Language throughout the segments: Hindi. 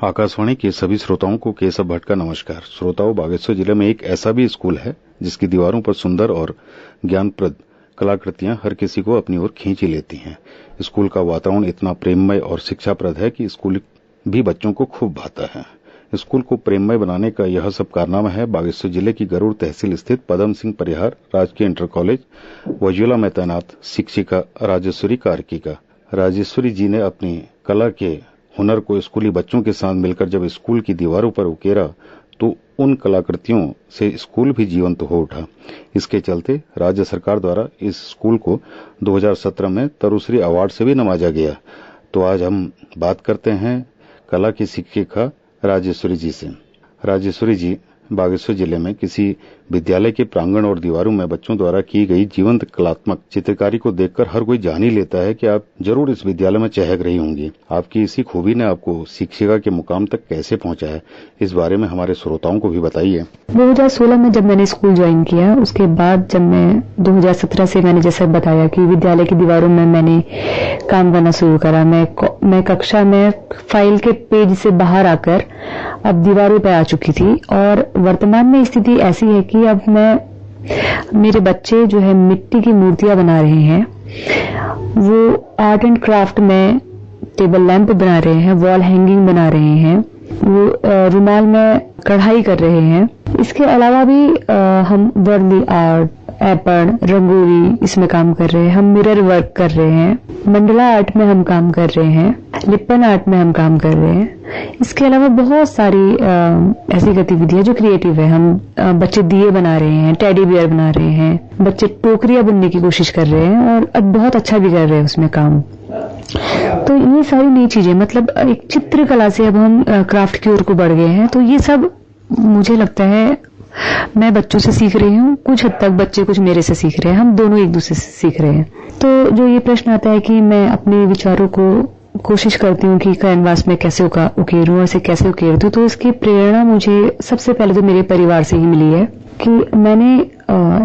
आकाशवाणी के सभी श्रोताओं को केशव भट्ट का नमस्कार। श्रोताओं, बागेश्वर जिले में एक ऐसा भी स्कूल है जिसकी दीवारों पर सुंदर और ज्ञानप्रद कलाकृतियां हर किसी को अपनी ओर खींच लेती हैं। स्कूल का वातावरण इतना प्रेममय और शिक्षाप्रद है कि स्कूल भी बच्चों को खूब भाता है। स्कूल को प्रेममय बनाने का यह सब कारनामा है बागेश्वर जिले की गरुड़ तहसील स्थित पदम सिंह परिहार राजकीय इंटर कॉलेज वजुला में तैनात शिक्षिका राजेश्वरी कार्की का। राजेश्वरी जी ने अपनी कला के हुनर को स्कूली बच्चों के साथ मिलकर जब स्कूल की दीवारों पर उकेरा तो उन कलाकृतियों से स्कूल भी जीवंत हो उठा। इसके चलते राज्य सरकार द्वारा इस स्कूल को 2017 में तरुश्री अवार्ड से भी नवाजा गया। तो आज हम बात करते हैं कला की शिक्षिका राजेश्वरी जी से। राजेश्वरी जी बागेश्वर जिले में किसी विद्यालय के प्रांगण और दीवारों में बच्चों द्वारा की गई जीवंत कलात्मक चित्रकारी को देखकर हर कोई जान ही लेता है कि आप जरूर इस विद्यालय में चहक रही होंगी। आपकी इसी खूबी ने आपको शिक्षिका के मुकाम तक कैसे पहुंचाया, इस बारे में हमारे श्रोताओं को भी बताइए। 2016 में जब मैंने स्कूल ज्वाइन किया, उसके बाद जब मैं 2017 से मैंने जैसे बताया कि विद्यालय की दीवारों में मैंने काम करना शुरू करा। मैं कक्षा में फाइल के पेज से बाहर आकर अब दीवारों पर आ चुकी थी और वर्तमान में स्थिति ऐसी है कि अब मेरे बच्चे जो है मिट्टी की मूर्तियां बना रहे हैं, वो आर्ट एंड क्राफ्ट में टेबल लैंप बना रहे हैं, वॉल हैंगिंग बना रहे हैं, वो रुमाल में कढ़ाई कर रहे हैं। इसके अलावा भी हम वर्ली आर्ट, एपण, रंगोली इसमें काम कर रहे हैं, हम मिरर वर्क कर रहे हैं, मंडला आर्ट में हम काम कर रहे हैं, लिप्पन आर्ट में हम काम कर रहे हैं। इसके अलावा बहुत सारी ऐसी गतिविधियां जो क्रिएटिव है। हम बच्चे दिए बना रहे हैं, टेडी बियर बना रहे हैं, बच्चे टोकरियां बुनने की कोशिश कर रहे हैं और बहुत अच्छा भी कर रहे हैं उसमें काम। तो ये सारी नई चीजें, मतलब एक चित्रकला से अब हम क्राफ्ट की ओर को बढ़ गए हैं। तो ये सब मुझे लगता है मैं बच्चों से सीख रही हूँ, कुछ हद तक बच्चे कुछ मेरे से सीख रहे हैं, हम दोनों एक दूसरे से सीख रहे हैं। तो जो ये प्रश्न आता है कि मैं अपने विचारों को कोशिश करती हूँ कि कैनवास में कैसे उकेरूं और इसे कैसे उकेर दूं, तो इसकी प्रेरणा मुझे सबसे पहले तो मेरे परिवार से ही मिली है कि मैंने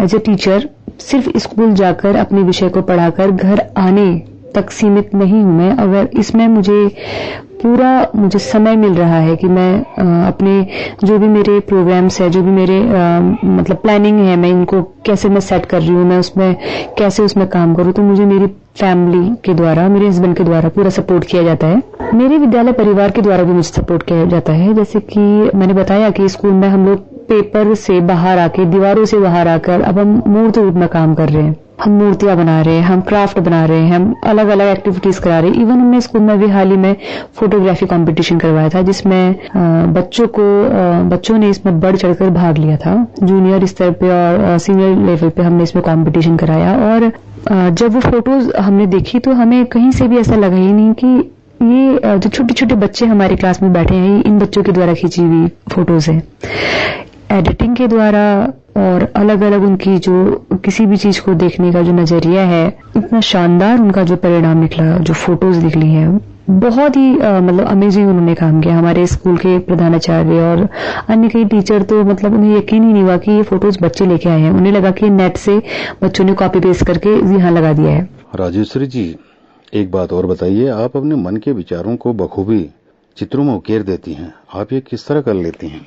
एज ए टीचर सिर्फ स्कूल जाकर अपने विषय को पढ़ाकर घर आने तक सीमित नहीं हूं मैं। अगर इसमें मुझे समय मिल रहा है कि मैं अपने जो भी मेरे प्रोग्राम्स है, जो भी मेरे मतलब प्लानिंग है, मैं इनको कैसे मैं सेट कर रही हूँ, मैं उसमें कैसे उसमें काम करूँ, तो मुझे मेरी फैमिली के द्वारा, मेरे हस्बैंड के द्वारा पूरा सपोर्ट किया जाता है। मेरे विद्यालय परिवार के द्वारा भी मुझे सपोर्ट किया जाता है। जैसे कि मैंने बताया कि स्कूल में हम लोग पेपर से बाहर आके, दीवारों से बाहर आकर अब हम मूर्त रूप में काम कर रहे हैं। हम मूर्तियां बना रहे हैं, हम क्राफ्ट बना रहे हैं, हम अलग अलग एक्टिविटीज करा रहे हैं। इवन हमने स्कूल में भी हाल ही में फोटोग्राफी कंपटीशन करवाया था, जिसमें बच्चों ने इसमें बढ़ चढ़कर भाग लिया था। जूनियर स्तर पे और सीनियर लेवल पे हमने इसमें कंपटीशन कराया और जब वो फोटोज हमने देखी तो हमें कहीं से भी ऐसा लगा ही नहीं कि ये जो छोटे छोटे बच्चे हमारे क्लास में बैठे हैं, इन बच्चों के द्वारा खींची हुई फोटोज है। एडिटिंग के द्वारा और अलग अलग उनकी जो किसी भी चीज को देखने का जो नजरिया है, इतना शानदार उनका जो परिणाम निकला, जो फोटोज निकली है, बहुत ही मतलब अमेजिंग उन्होंने काम किया। हमारे स्कूल के प्रधानाचार्य और अन्य कई टीचर तो मतलब उन्हें यकीन ही नहीं हुआ कि ये फोटोज बच्चे लेके आए हैं। उन्हें लगा कि नेट से बच्चों ने कॉपी पेस्ट करके यहाँ लगा दिया है। राजेश्वरी जी, एक बात और बताइए, आप अपने मन के विचारों को बखूबी चित्रों में उकेर देती हैं, आप ये किस तरह कर लेती हैं?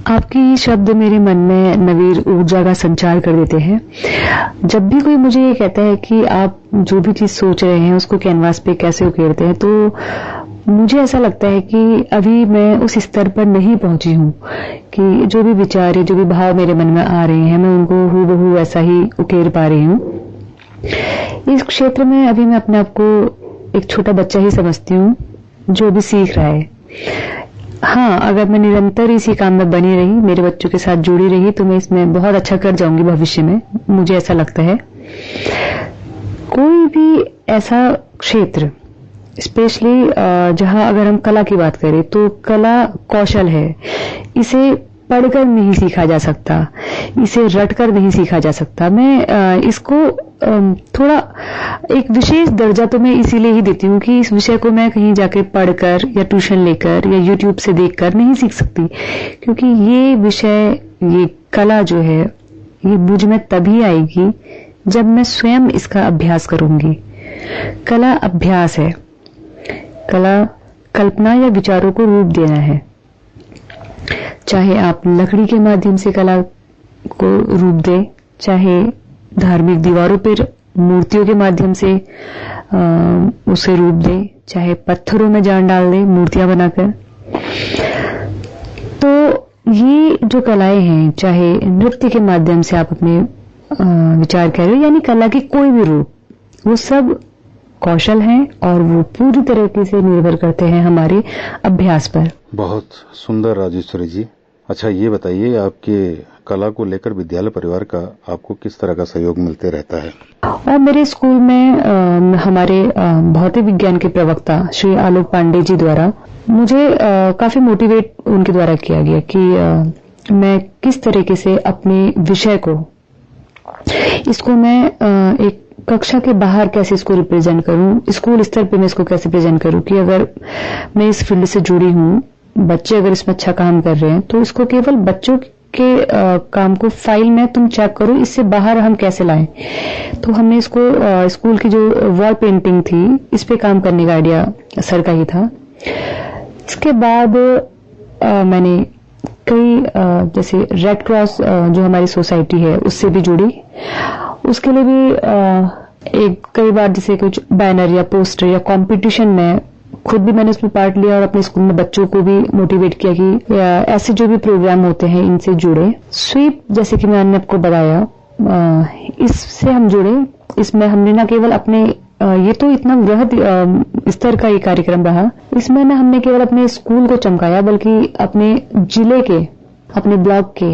आपकी शब्द मेरे मन में नवीर ऊर्जा का संचार कर देते हैं। जब भी कोई मुझे ये कहता है कि आप जो भी चीज सोच रहे हैं उसको कैनवास पे कैसे उकेरते हैं, तो मुझे ऐसा लगता है कि अभी मैं उस स्तर पर नहीं पहुंची हूं कि जो भी विचार, जो भी भाव मेरे मन में आ रहे हैं, मैं उनको हूबहू वैसा ही उकेर पा रही हूं। इस क्षेत्र में अभी मैं अपने आप को एक छोटा बच्चा ही समझती हूँ जो भी सीख रहा है। हाँ, अगर मैं निरंतर इसी काम में बनी रही, मेरे बच्चों के साथ जुड़ी रही, तो मैं इसमें बहुत अच्छा कर जाऊंगी भविष्य में, मुझे ऐसा लगता है। कोई भी ऐसा क्षेत्र, स्पेशली जहां अगर हम कला की बात करें, तो कला कौशल है। इसे पढ़कर नहीं सीखा जा सकता, इसे रटकर नहीं सीखा जा सकता। मैं इसको थोड़ा एक विशेष दर्जा तो मैं इसीलिए ही देती हूँ कि इस विषय को मैं कहीं जाके पढ़कर या ट्यूशन लेकर या यूट्यूब से देखकर नहीं सीख सकती, क्योंकि ये विषय, ये कला जो है, ये मुझ में तभी आएगी जब मैं स्वयं इसका अभ्यास करूंगी। कला अभ्यास है, कला कल्पना या विचारों को रूप देना है। चाहे आप लकड़ी के माध्यम से कला को रूप दें, चाहे धार्मिक दीवारों पर मूर्तियों के माध्यम से उसे रूप दें, चाहे पत्थरों में जान डाल दें मूर्तियां बनाकर। तो ये जो कलाएं हैं, चाहे नृत्य के माध्यम से आप अपने विचार कह रहे हो, यानी कला की कोई भी रूप, वो सब कौशल हैं और वो पूरी तरीके से निर्भर करते हैं हमारे अभ्यास पर। बहुत सुंदर राजेश्वरी जी। अच्छा, ये बताइए, आपके कला को लेकर विद्यालय परिवार का आपको किस तरह का सहयोग मिलते रहता है? और मेरे स्कूल में हमारे भौतिक विज्ञान के प्रवक्ता श्री आलोक पांडे जी द्वारा मुझे काफी मोटिवेट उनके द्वारा किया गया कि मैं किस तरीके से अपने विषय को, इसको मैं एक कक्षा के बाहर कैसे इसको रिप्रेजेंट करूं, स्कूल स्तर पे मैं इसको कैसे प्रेजेंट करूं कि अगर मैं इस फील्ड से जुड़ी हूं, बच्चे अगर इसमें अच्छा काम कर रहे हैं तो इसको केवल बच्चों के काम को फाइल में तुम चेक करो, इससे बाहर हम कैसे लाएं। तो हमने इसको स्कूल की जो वॉल पेंटिंग थी, इस पे काम करने का आइडिया सर का ही था। इसके बाद मैंने कई जैसे रेड क्रॉस जो हमारी सोसाइटी है उससे भी जुड़ी, उसके लिए भी कई बार जैसे कुछ बैनर या पोस्टर या कंपटीशन में खुद भी मैंने उसमें पार्ट लिया और अपने स्कूल में बच्चों को भी मोटिवेट किया कि ऐसे जो भी प्रोग्राम होते हैं इनसे जुड़े। स्वीप जैसे कि मैंने आपको बताया, इससे हम जुड़े। इसमें हमने न केवल अपने ये तो इतना वृहद स्तर का ये कार्यक्रम रहा, इसमें न हमने केवल अपने स्कूल को चमकाया बल्कि अपने जिले के, अपने ब्लॉक के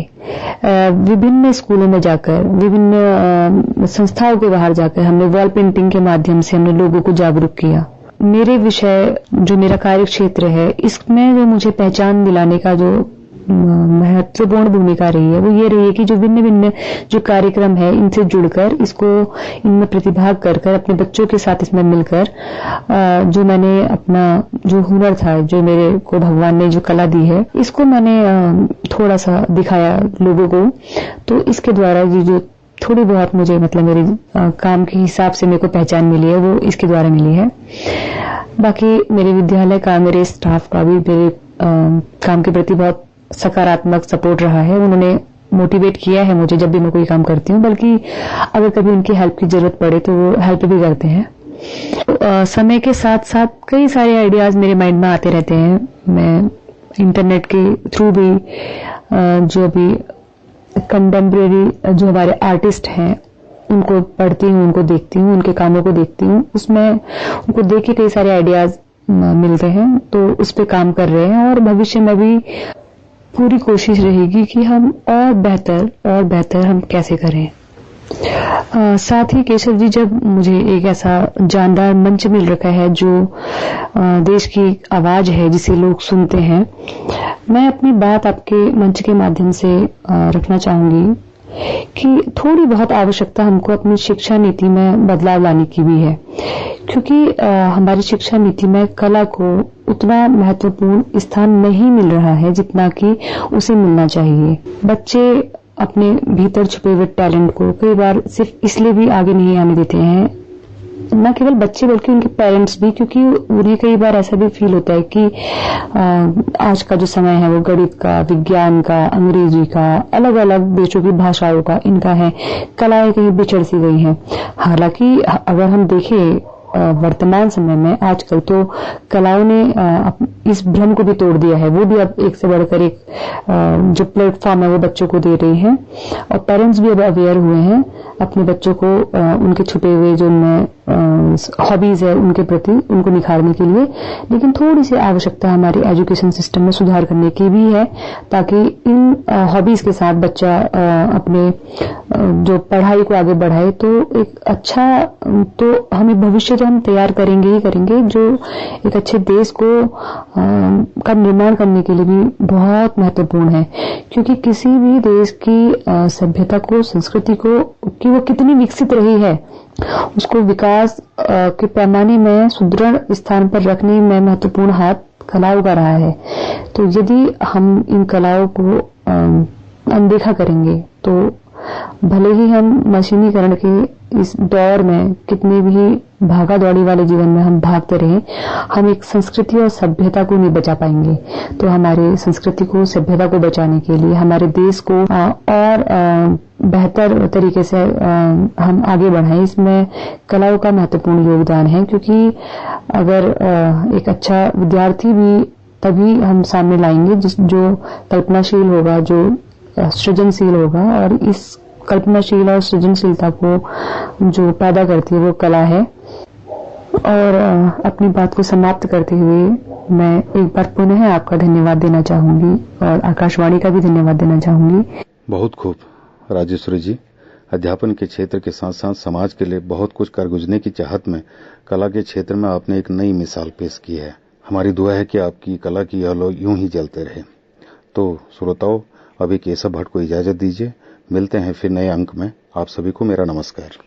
विभिन्न स्कूलों में जाकर, विभिन्न संस्थाओं के बाहर जाकर हमने वॉल पेंटिंग के माध्यम से हमने लोगों को जागरूक किया। मेरे विषय, जो मेरा कार्य क्षेत्र है, इसमें जो मुझे पहचान दिलाने का जो महत्वपूर्ण भूमिका रही है वो ये रही है कि जो भिन्न भिन्न जो कार्यक्रम है इनसे जुड़कर, इसको इनमें प्रतिभाग कर अपने बच्चों के साथ इसमें मिलकर जो मैंने अपना जो हुनर था, जो मेरे को भगवान ने जो कला दी है, इसको मैंने थोड़ा सा दिखाया लोगों को। तो इसके द्वारा ये जो थोड़ी बहुत मुझे मतलब मेरे काम के हिसाब से मेरे को पहचान मिली है वो इसके द्वारा मिली है। बाकी मेरे विद्यालय का, मेरे स्टाफ का भी मेरे काम के प्रति बहुत सकारात्मक सपोर्ट रहा है। उन्होंने मोटिवेट किया है मुझे जब भी मैं कोई काम करती हूँ, बल्कि अगर कभी उनकी हेल्प की जरूरत पड़े तो वो हेल्प भी करते हैं। तो समय के साथ साथ कई सारे आइडियाज मेरे माइंड में आते रहते हैं। मैं इंटरनेट के थ्रू भी जो अभी कंटेम्प्रेरी जो हमारे आर्टिस्ट हैं उनको पढ़ती हूँ, उनको देखती हूँ, उनके कामों को देखती हूँ, उसमें उनको देख के कई सारे आइडियाज मिलते हैं। तो उस पे काम कर रहे हैं और भविष्य में भी पूरी कोशिश रहेगी कि हम और बेहतर हम कैसे करें। साथ ही केशव जी, जब मुझे एक ऐसा जानदार मंच मिल रखा है जो देश की आवाज है जिसे लोग सुनते हैं, मैं अपनी बात आपके मंच के माध्यम से रखना चाहूंगी कि थोड़ी बहुत आवश्यकता हमको अपनी शिक्षा नीति में बदलाव लाने की भी है, क्योंकि हमारी शिक्षा नीति में कला को उतना महत्वपूर्ण स्थान नहीं मिल रहा है जितना कि उसे मिलना चाहिए। बच्चे अपने भीतर छुपे हुए टैलेंट को कई बार सिर्फ इसलिए भी आगे नहीं आने देते हैं, न केवल बच्चे बल्कि उनके पेरेंट्स भी, क्योंकि उन्हें कई बार ऐसा भी फील होता है कि आज का जो समय है वो गणित का, विज्ञान का, अंग्रेजी का, अलग अलग देशों की भाषाओं का इनका है, कलाएं कहीं बिछड़ सी गई हैं। हालांकि अगर हम देखें वर्तमान समय में आजकल तो कलाओं ने इस भ्रम को भी तोड़ दिया है। वो भी अब एक से बढ़कर एक जो प्लेटफॉर्म है वो बच्चों को दे रही हैं और पेरेंट्स भी अब अवेयर हुए हैं अपने बच्चों को उनके छुपे हुए जो हॉबीज है उनके प्रति उनको निखारने के लिए। लेकिन थोड़ी सी आवश्यकता हमारे एजुकेशन सिस्टम में सुधार करने की भी है, ताकि इन हॉबीज के साथ बच्चा अपने जो पढ़ाई को आगे बढ़ाए। तो एक अच्छा, तो हमें भविष्य तो हम तैयार करेंगे ही करेंगे, जो एक अच्छे देश को का निर्माण करने के लिए भी बहुत महत्वपूर्ण है। क्योंकि किसी भी देश की सभ्यता को, संस्कृति को, कि वो कितनी विकसित रही है, उसको विकास के पैमाने में सुदृढ़ स्थान पर रखने में महत्वपूर्ण हाथ कलाओं का रहा है। तो यदि हम इन कलाओं को अनदेखा करेंगे तो भले ही हम मशीनीकरण के इस दौर में, कितने भी भागा दौड़ी वाले जीवन में हम भागते रहे, हम एक संस्कृति और सभ्यता को नहीं बचा पाएंगे। तो हमारे संस्कृति को, सभ्यता को बचाने के लिए, हमारे देश को और बेहतर तरीके से हम आगे बढ़ाएं, इसमें कलाओं का महत्वपूर्ण योगदान है। क्योंकि अगर एक अच्छा विद्यार्थी भी तभी हम सामने लाएंगे जो कल्पनाशील होगा, जो सृजनशील होगा, और इस कल्पनाशील और सृजनशीलता को जो पैदा करती है वो कला है। और अपनी बात को समाप्त करते हुए मैं एक बार पुनः आपका धन्यवाद देना चाहूंगी और आकाशवाणी का भी धन्यवाद देना चाहूंगी। बहुत खूब राजेश्वरी जी, अध्यापन के क्षेत्र के साथ साथ समाज के लिए बहुत कुछ कर गुजरने की चाहत में कला के क्षेत्र में आपने एक नई मिसाल पेश की है। हमारी दुआ है कि आपकी कला की यह लौ यूं ही जलते रहे। तो श्रोताओं, अभी केशव भट्ट को इजाजत दीजिए। मिलते हैं फिर नए अंक में। आप सभी को मेरा नमस्कार।